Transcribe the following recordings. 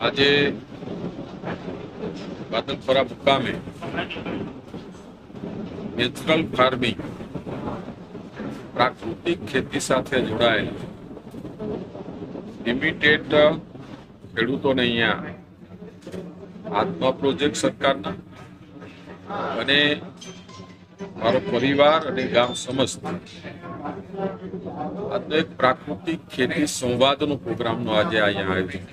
આજે બાદલપરા મુકામે natural farming પ્રાકૃતિક ખેતી સાથે જોડાયેલ લિમિટેડ ખેડૂતોને અહીંયા આત્મા પ્રોજેક્ટ સરકારના અને મારો પરિવાર અને ગામ સમસ્ત આજનો એક પ્રાકૃતિક ખેતી સંવાદનો પ્રોગ્રામનો આજે અહીંયા આયોજન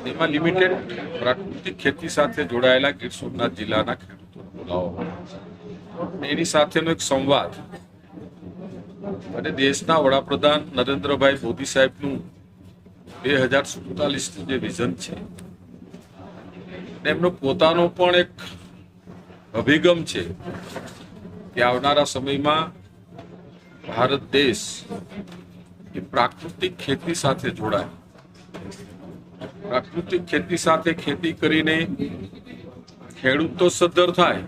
એમાં લિમિટેડ પ્રાકૃતિક ખેતી સાથે જોડાયેલા ગીર સોમનાથ જિલ્લાના ખેડૂતોને બોલાવવામાં એની સાથેનો એક સંવાદ અને દેશના વડાપ્રધાન નરેન્દ્રભાઈ મોદી સાહેબનું 2047નું જે વિઝન છે એમનો પોતાનો પણ એક અભિગમ છે કે આવનારા સમયમાં ભારત દેશ એ પ્રાકૃતિક ખેતી સાથે જોડાય, પ્રાકૃતિક ખેતી સાથે ખેતી કરીને ખેડૂત તો સદ્ધર થાય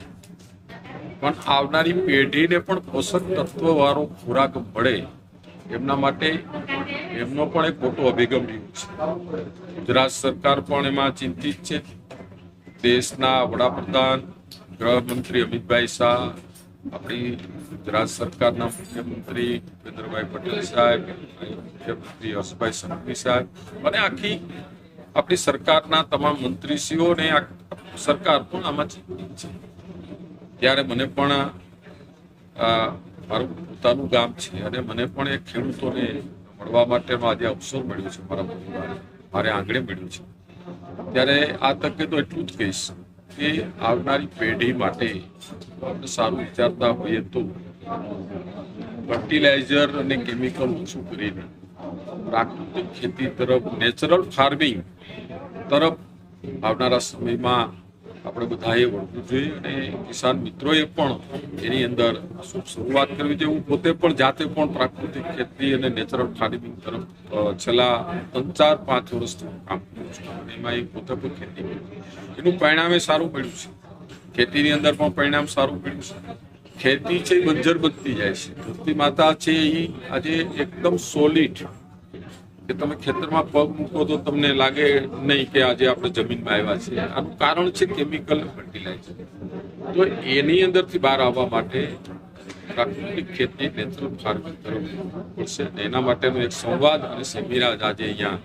પણ આવનારી પેઢીને પણ પોષક તત્વવાળો ખોરાક મળે એમના માટે એમનો પણ એક મોટો અભિગમ રહ્યો છે. ગુજરાત સરકાર પણ એમાં ચિંતિત છે. દેશના વડાપ્રધાન ગૃહમંત્રી અમિતભાઈ શાહ, આપણી ગુજરાત સરકારના મુખ્યમંત્રી ભૂપેન્દ્રભાઈ પટેલ સાહેબ, મુખ્યમંત્રી હર્ષભાઈ સંઘવી સાહેબ અને આખી આપણી સરકારના તમામ મંત્રીશ્રીઓ અને સરકાર પણ આમાં ચિંતિત છે. ત્યારે મને પણ મારું પોતાનું ગામ છે અને મને પણ એક ખેડૂતોને મળવા માટેનો આજે અવસર મળ્યો છે. મારા પરિવારે મારે આંગણે મળ્યું છે. ત્યારે આ તકે તો એટલું જ કહીશ કે આવનારી પેઢી માટે આપણે સારું વિચારતા હોઈએ તો ફર્ટિલાઇઝર અને કેમિકલ ઓછું કરીને પ્રાકૃતિક ખેતી તરફ, નેચરલ ફાર્મિંગ તરફ આવનારા સમયમાં આપણે બધાએ વળવું જોઈએ અને કિસાન મિત્રોએ પણ એની અંદર શરૂઆત કરવી જોઈએ. હું પોતે પણ જાતે પણ પ્રાકૃતિક ખેતી અને નેચરલ ફાર્મિંગ તરફ છેલ્લા 3-4-5 વર્ષથી કામ કરું છું. એમાં એ પોતે પણ ખેતી કરું, એનું પરિણામે સારું મળ્યું છે. ખેતીની અંદર પણ પરિણામ સારું મળ્યું છે. ખેતી છે એ બંજર બનતી જાય છે. ધરતી માતા છે એ આજે એકદમ સોલિડ કે તમે ખેતરમાં પગ મૂકો તો તમને લાગે નહીં કે આજે આપણે જમીનમાં આવ્યા છીએ. આનું કારણ છે કેમિકલ ફર્ટિલાઇઝર. તો એની અંદરથી બહાર આવવા માટે પ્રાકૃતિક ખેતી, નેચરલ ફાર્મિંગ તરફ પડશે. એના માટેનો એક સંવાદ અને સેમિનાર આજે અહીંયા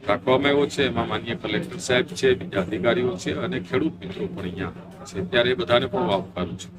રાખવામાં આવ્યો છે. એમાં માનનીય કલેક્ટર સાહેબ છે, બીજા અધિકારીઓ છે અને ખેડૂત મિત્રો પણ અહીંયા છે. ત્યારે બધાને પણ આવકારું છું.